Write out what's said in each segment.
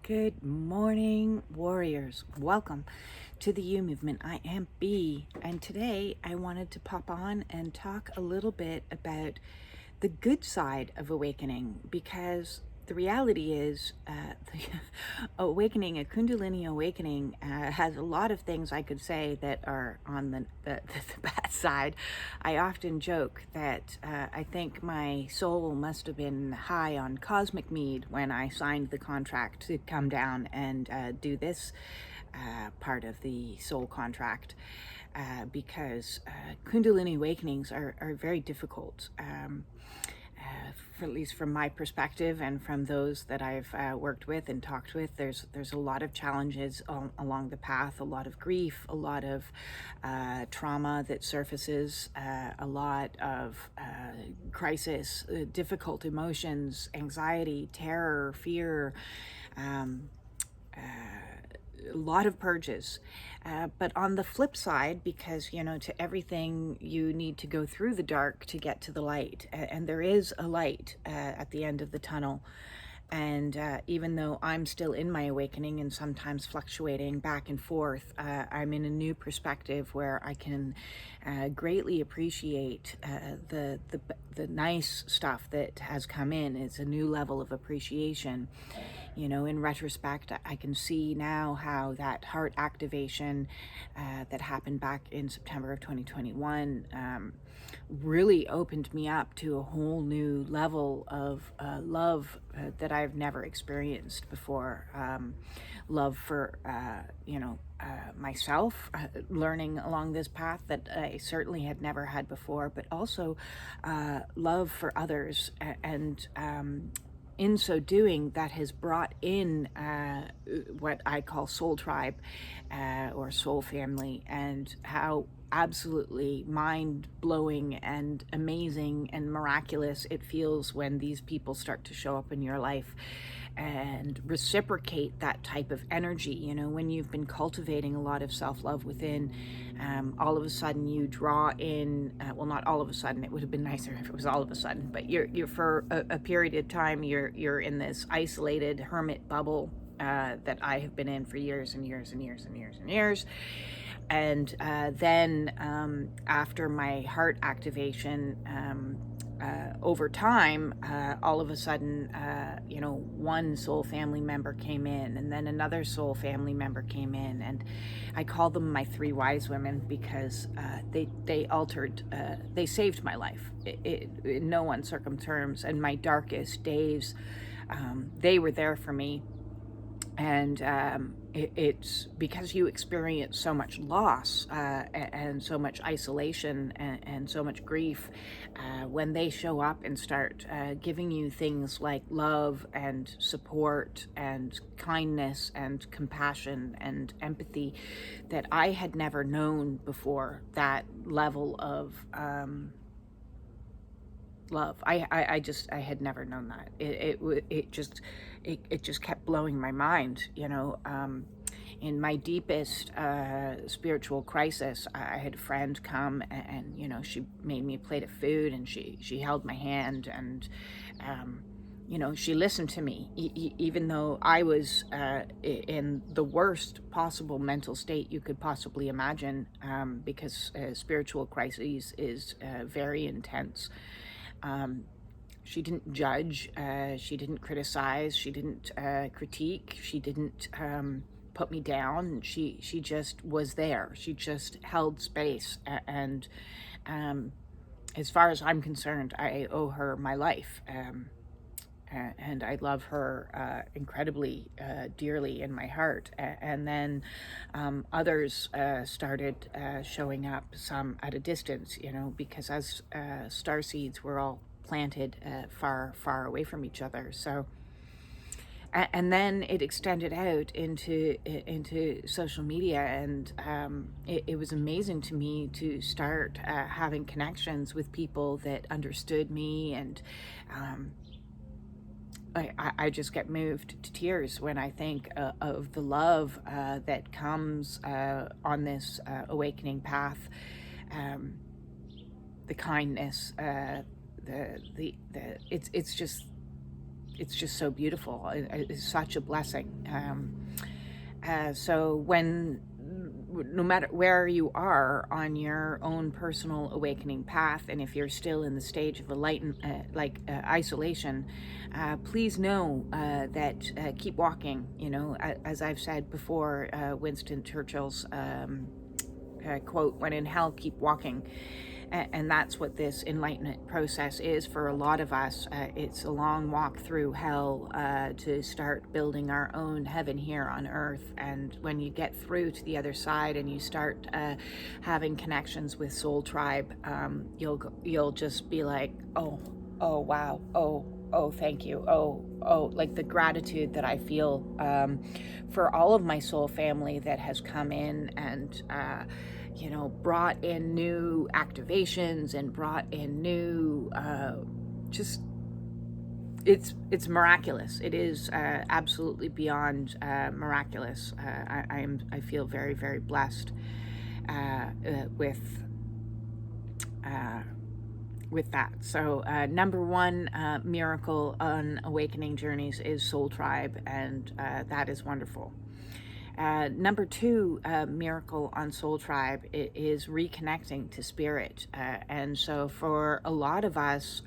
Good morning, warriors. Welcome to the U Movement. I am B, and today I wanted to pop on and talk a little bit about the good side of awakening, because the reality is the awakening, a Kundalini awakening, has a lot of things I could say that are on the bad side. I often joke that I think my soul must have been high on cosmic mead when I signed the contract to come down and do this part of the soul contract, because Kundalini awakenings are very difficult. At least from my perspective and from those that I've worked with and talked with, there's a lot of challenges along the path, a lot of grief, a lot of trauma that surfaces, a lot of crisis, difficult emotions, anxiety, terror, fear, a lot of purges. But on the flip side, because, to everything, you need to go through the dark to get to the light. And there is a light at the end of the tunnel. And even though I'm still in my awakening and sometimes fluctuating back and forth, I'm in a new perspective where I can greatly appreciate the nice stuff that has come in. It's a new level of appreciation. In retrospect, I can see now how that heart activation that happened back in September of 2021 really opened me up to a whole new level of love that I've never experienced before. Love for, myself, learning along this path that I certainly had never had before, but also love for others. And in so doing, that has brought in what I call soul tribe or soul family, and how absolutely mind-blowing and amazing and miraculous it feels when these people start to show up in your life and reciprocate that type of energy. When you've been cultivating a lot of self-love within, all of a sudden you draw in, well, not all of a sudden, it would have been nicer if it was all of a sudden, but you're for a period of time, you're in this isolated hermit bubble that I have been in for years and years and years and years and years. And then after my heart activation, over time, all of a sudden, one soul family member came in, and then another soul family member came in, and I call them my three wise women, because they altered, they saved my life in no uncertain terms. And my darkest days, they were there for me. And it's because you experience so much loss and so much isolation and so much grief, when they show up and start giving you things like love and support and kindness and compassion and empathy that I had never known before, that level of love. I had never known that. It just kept blowing my mind. In my deepest spiritual crisis, I had a friend come and she made me a plate of food, and she held my hand, and she listened to me, even though I was in the worst possible mental state you could possibly imagine, because spiritual crises is very intense. She didn't judge, she didn't criticize, she didn't critique, she didn't put me down. She just was there. She just held space, and as far as I'm concerned, I owe her my life, and I love her incredibly dearly in my heart. And then others started showing up, some at a distance, because as star seeds, we're all planted far away from each other. So, and then it extended out into social media, and it was amazing to me to start having connections with people that understood me, and I just get moved to tears when I think of the love that comes on this awakening path, the kindness, it's just it's just so beautiful. It's such a blessing. So when, no matter where you are on your own personal awakening path, and if you're still in the stage of isolation, please know that keep walking. As I've said before, Winston Churchill's quote, "When in hell, keep walking." And that's what this enlightenment process is for a lot of us. It's a long walk through hell to start building our own heaven here on earth. And when you get through to the other side and you start having connections with Soul Tribe, you'll just be like, oh wow, oh thank you, oh, like the gratitude that I feel for all of my soul family that has come in and brought in new activations and brought in new it's miraculous. It is absolutely beyond miraculous. I feel very, very blessed with that. So number one miracle on awakening journeys is Soul Tribe, and that is wonderful. Number two miracle on Soul Tribe is reconnecting to spirit. And so for a lot of us,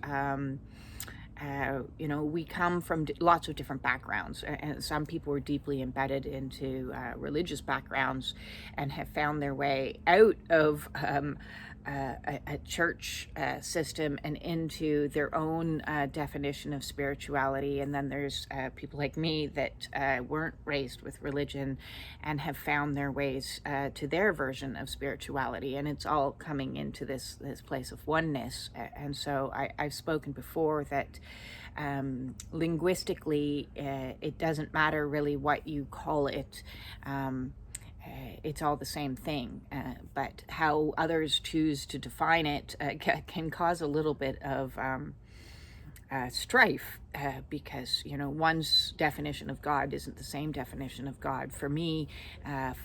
we come from lots of different backgrounds, and some people are deeply embedded into religious backgrounds and have found their way out of a church system and into their own definition of spirituality. And then there's people like me that weren't raised with religion and have found their ways to their version of spirituality. And it's all coming into this place of oneness. And so I've spoken before that linguistically, it doesn't matter really what you call it. It's all the same thing, but how others choose to define it can cause a little bit of strife, because one's definition of God isn't the same definition of God. For me,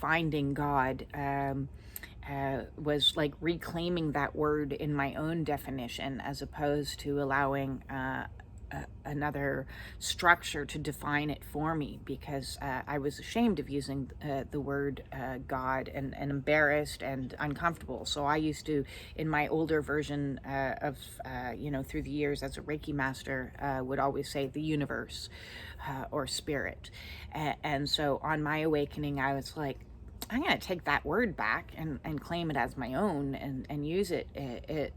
finding God was like reclaiming that word in my own definition, as opposed to allowing another structure to define it for me, because I was ashamed of using the word God, and embarrassed and uncomfortable. So I used to, in my older version of through the years as a Reiki master, would always say the universe or spirit. And so on my awakening, I was like, I'm going to take that word back and claim it as my own, and use it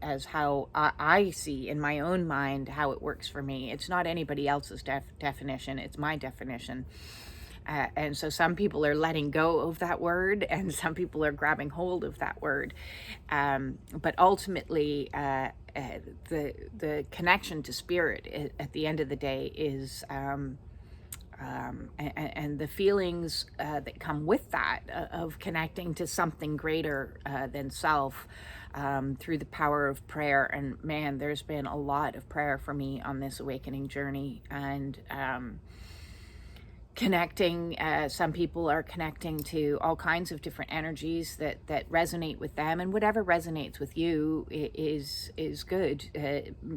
as how I see in my own mind how it works for me. It's not anybody else's definition, it's my definition. And so some people are letting go of that word, and some people are grabbing hold of that word. But ultimately, the connection to spirit at the end of the day is... and the feelings that come with that of connecting to something greater than self through the power of prayer. And man, there's been a lot of prayer for me on this awakening journey, and connecting. Some people are connecting to all kinds of different energies that resonate with them, and whatever resonates with you is good,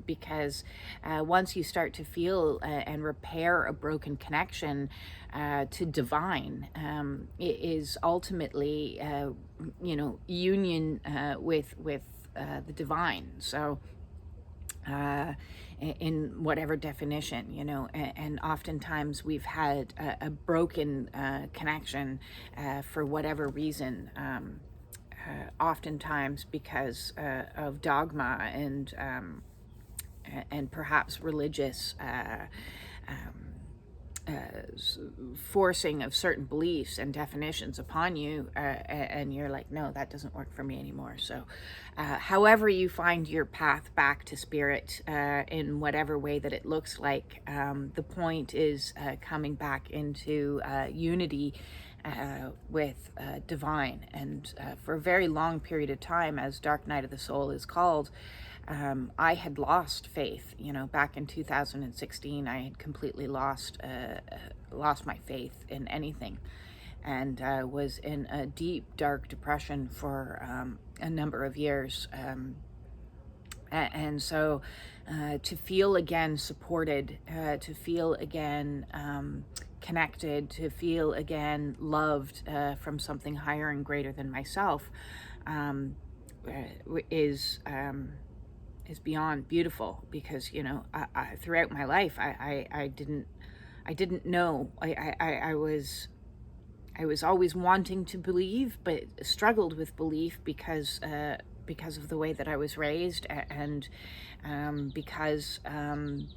because once you start to feel and repair a broken connection to divine, it is ultimately union with the divine. So in whatever definition, and oftentimes we've had a broken connection for whatever reason, oftentimes because of dogma and perhaps religious forcing of certain beliefs and definitions upon you, and you're like, no, that doesn't work for me anymore. So however you find your path back to spirit, in whatever way that it looks like, the point is coming back into unity with divine. And for a very long period of time, as Dark Night of the Soul is called, I had lost faith. Back in 2016, I had completely lost my faith in anything, and was in a deep, dark depression for a number of years. And so to feel again supported, to feel again connected, to feel again loved from something higher and greater than myself is beyond beautiful. Because, you know, throughout my life, I didn't know. I was always wanting to believe, but struggled with belief because of the way that I was raised, and because and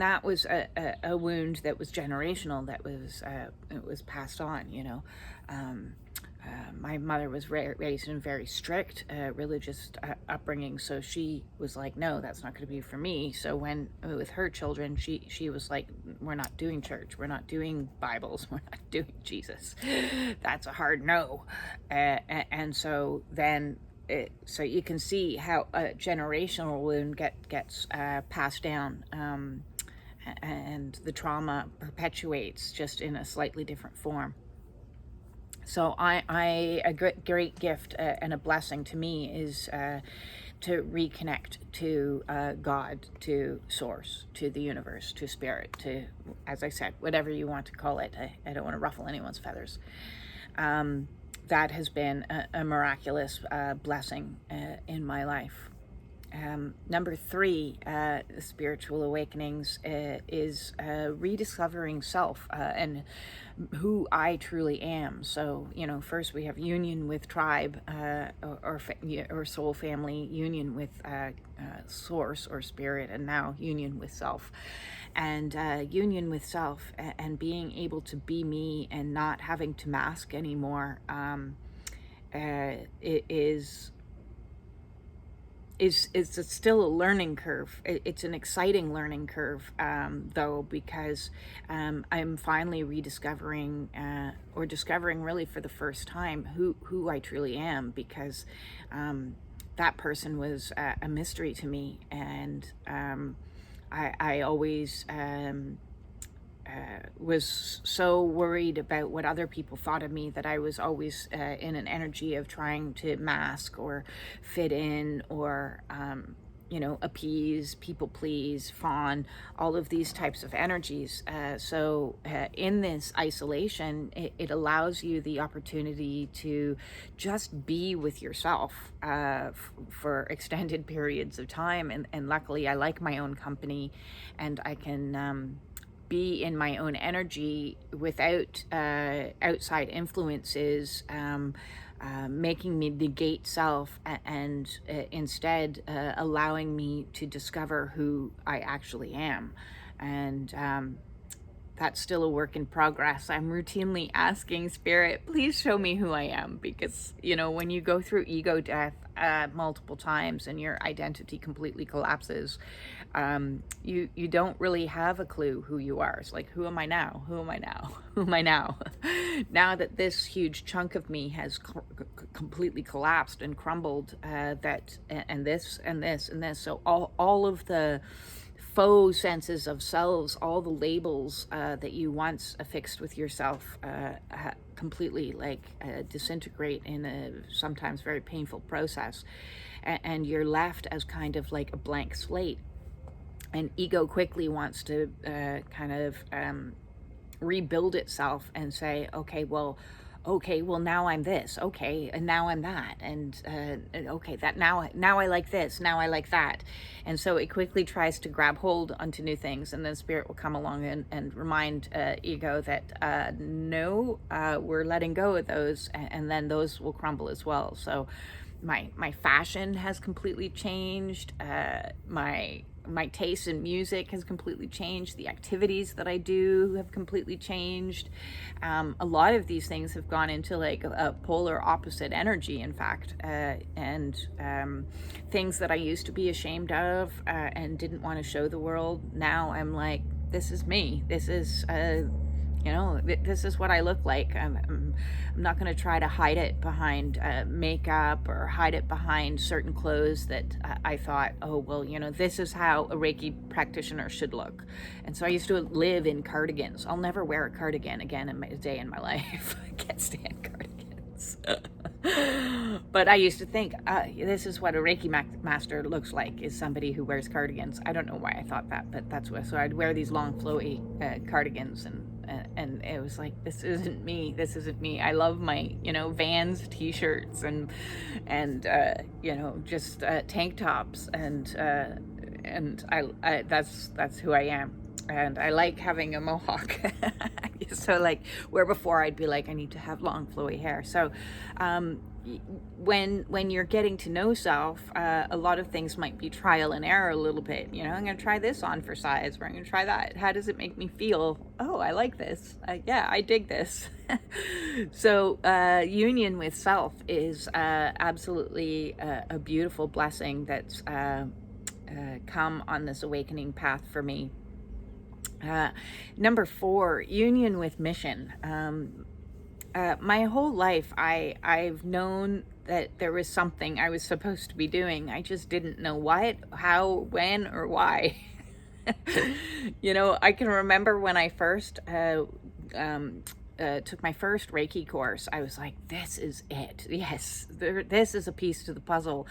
that was a wound that was generational, that was it was passed on, you know. My mother was raised in a very strict religious upbringing, so she was like, no, that's not going to be for me. So when with her children, she was like, we're not doing church, we're not doing Bibles, we're not doing Jesus. That's a hard no. And so then so you can see how a generational wound gets passed down, and the trauma perpetuates, just in a slightly different form. So a great gift and a blessing to me is to reconnect to God, to Source, to the universe, to Spirit, to, as I said, whatever you want to call it. I don't want to ruffle anyone's feathers. That has been a miraculous blessing in my life. Number 3, spiritual awakenings, is rediscovering self and who I truly am. So, you know, first we have union with tribe, or soul family, union with Source or Spirit, and now union with self. And union with self and being able to be me and not having to mask anymore is still a learning curve. It's an exciting learning curve, though, because I'm finally rediscovering or discovering really for the first time who I truly am, because that person was a mystery to me, and I always was so worried about what other people thought of me that I was always in an energy of trying to mask or fit in, or you know, appease, people please, fawn, all of these types of energies. So in this isolation, it allows you the opportunity to just be with yourself for extended periods of time. And luckily, I like my own company, and I can be in my own energy without outside influences making me negate self, and instead allowing me to discover who I actually am. And that's still a work in progress. I'm routinely asking Spirit, please show me who I am, because, you know, when you go through ego death multiple times and your identity completely collapses, you don't really have a clue who you are. It's like, who am I now? Who am I now? Who am I now? Now that this huge chunk of me has completely collapsed and crumbled, that and this and this and this, so all of the faux senses of selves, all the labels that you once affixed with yourself completely disintegrate in a sometimes very painful process, and you're left as kind of like a blank slate. And ego quickly wants to rebuild itself and say, okay, well, now I'm this, okay, and now I'm that, and okay, that now I like this, now I like that. And so it quickly tries to grab hold onto new things, and then Spirit will come along and remind ego that no, we're letting go of those, and then those will crumble as well. So my fashion has completely changed, my taste in music has completely changed. The activities that I do have completely changed. A lot of these things have gone into like a polar opposite energy, in fact, and things that I used to be ashamed of and didn't want to show the world. Now I'm like, this is me. This is this is what I look like. I'm not going to try to hide it behind makeup or hide it behind certain clothes that I thought, oh, well, this is how a Reiki practitioner should look. And so I used to live in cardigans. I'll never wear a cardigan again in a day in my life. I can't stand cardigans. But I used to think, this is what a Reiki master looks like, is somebody who wears cardigans. I don't know why I thought that, but that's what. So I'd wear these long flowy cardigans, and it was like, this isn't me. This isn't me. I love my, Vans t-shirts and just tank tops, and I that's who I am. And I like having a mohawk. So like, where before I'd be like, I need to have long flowy hair. So when you're getting to know self, a lot of things might be trial and error a little bit. I'm going to try this on for size, or I'm going to try that. How does it make me feel? Oh, I like this. Yeah, I dig this. So union with self is absolutely a beautiful blessing that's come on this awakening path for me. Number 4, union with mission. My whole life, I've known that there was something I was supposed to be doing. I just didn't know what, how, when, or why. I can remember when I first took my first Reiki course, I was like, this is it. Yes, this is a piece to the puzzle.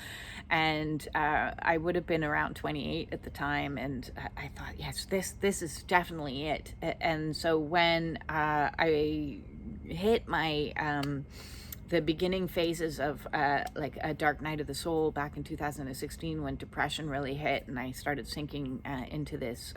And I would have been around 28 at the time, and I thought, yes, this is definitely it. And so when I hit my the beginning phases of like a dark night of the soul back in 2016, when depression really hit and I started sinking into this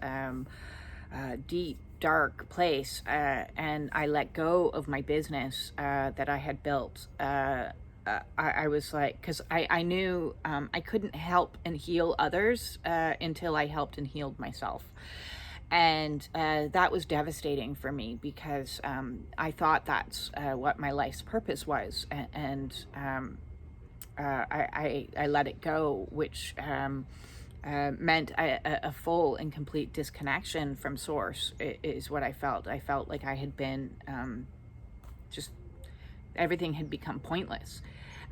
deep, dark place, and I let go of my business that I had built. I was like, because I knew I couldn't help and heal others until I helped and healed myself. And that was devastating for me, because I thought that's what my life's purpose was. And I let it go, which meant a full and complete disconnection from source is what I felt. I felt like I had been just, everything had become pointless.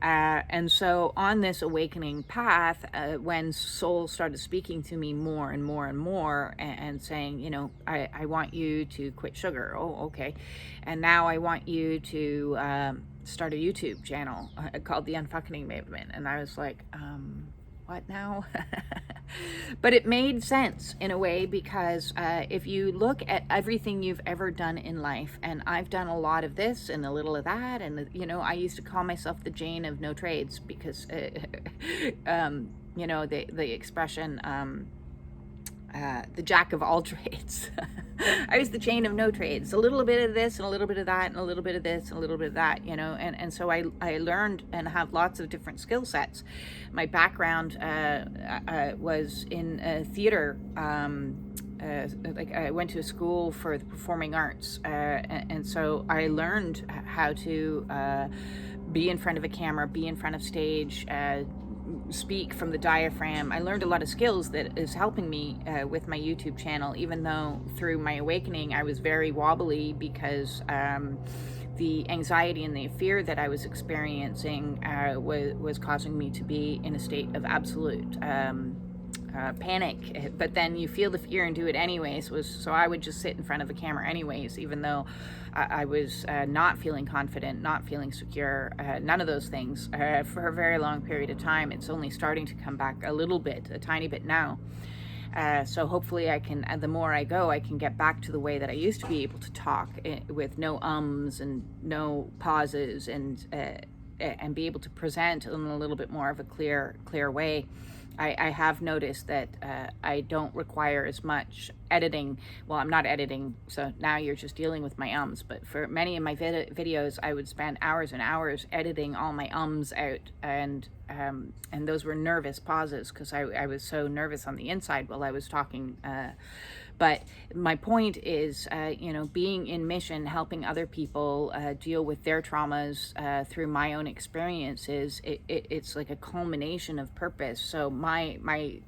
And so on this awakening path, when soul started speaking to me more and more and more, and saying, I want you to quit sugar. Oh, okay. And now I want you to start a YouTube channel called the Unfuckening Movement. And I was like, what now? But it made sense in a way, because if you look at everything you've ever done in life, and I've done a lot of this and a little of that, and I used to call myself the Jane of no trades, because the expression the jack of all trades. I was the Jane of no trades, a little bit of this and a little bit of that and a little bit of this and a little bit of that, and so I learned and have lots of different skill sets. My background was in theater. Like I went to a school for the performing arts, and so I learned how to be in front of a camera, be in front of stage, speak from the diaphragm. I learned a lot of skills that is helping me with my YouTube channel, even though through my awakening I was very wobbly, because the anxiety and the fear that I was experiencing was causing me to be in a state of absolute panic. But then you feel the fear and do it anyways. So I would just sit in front of a camera anyways, even though I was not feeling confident, not feeling secure, none of those things for a very long period of time. It's only starting to come back a little bit, a tiny bit now. So hopefully I can, the more I go, I can get back to the way that I used to be able to talk with no ums and no pauses, and be able to present in a little bit more of a clear way. I have noticed that I don't require as much editing. Well, I'm not editing, so now you're just dealing with my ums. But for many of my videos, I would spend hours and hours editing all my ums out, and those were nervous pauses, because I was so nervous on the inside while I was talking. But my point is, being in mission, helping other people deal with their traumas through my own experiences, it's like a culmination of purpose. So my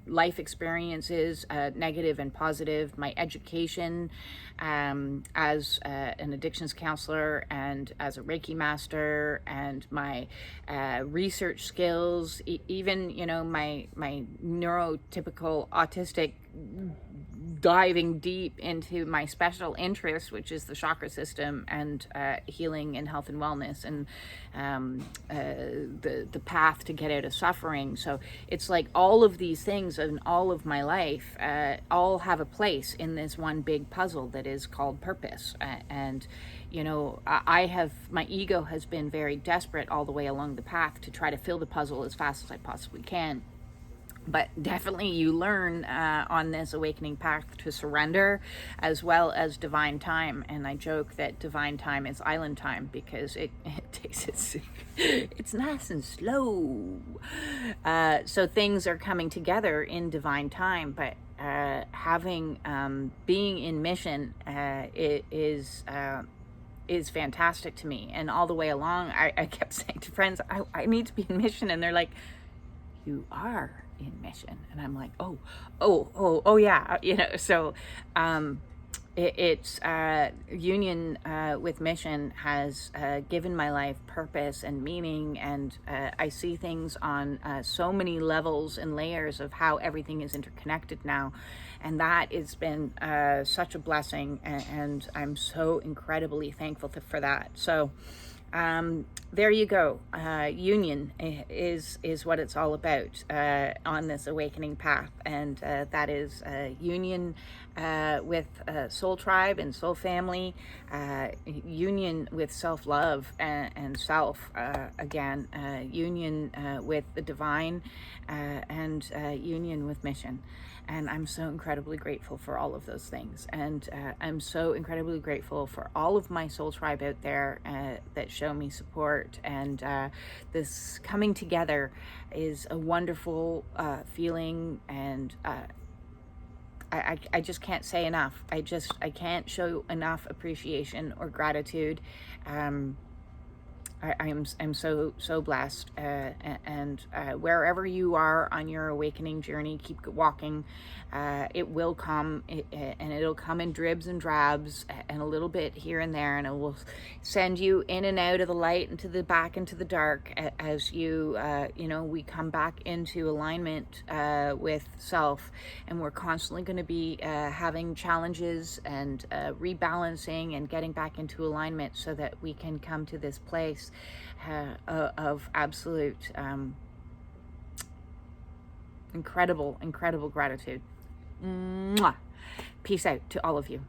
life experiences, negative and positive, my education as an addictions counselor and as a Reiki master, and my research skills, even, my neurotypical autistic diving deep into my special interest, which is the chakra system and healing and health and wellness, and the path to get out of suffering. So it's like all of these things in all of my life all have a place in this one big puzzle that is called purpose. And you know, my ego has been very desperate all the way along the path to try to fill the puzzle as fast as I possibly can. But definitely you learn on this awakening path to surrender as well as divine time. And I joke that divine time is island time because it takes it's nice and slow. So things are coming together in divine time, but being in mission is fantastic to me. And all the way along, I kept saying to friends, I need to be in mission. And they're like, you are in mission. And I'm like, oh yeah, you know. So it's union with mission has given my life purpose and meaning, and I see things on so many levels and layers of how everything is interconnected now, and that has been such a blessing, and I'm so incredibly thankful for that. So there you go. Union is what it's all about on this awakening path, and that is union with soul tribe and soul family, union with self-love and self, again, union with the divine, and union with mission. And I'm so incredibly grateful for all of those things. And I'm so incredibly grateful for all of my soul tribe out there that show me support. And this coming together is a wonderful feeling. And I just can't say enough. I can't show enough appreciation or gratitude. I'm so blessed, and wherever you are on your awakening journey, keep walking. It will come, and it'll come in dribs and drabs, and a little bit here and there, and it will send you in and out of the light, into the back, into the dark, as you we come back into alignment with self, and we're constantly going to be having challenges and rebalancing and getting back into alignment so that we can come to this place of absolute incredible gratitude. Mwah. Peace out to all of you.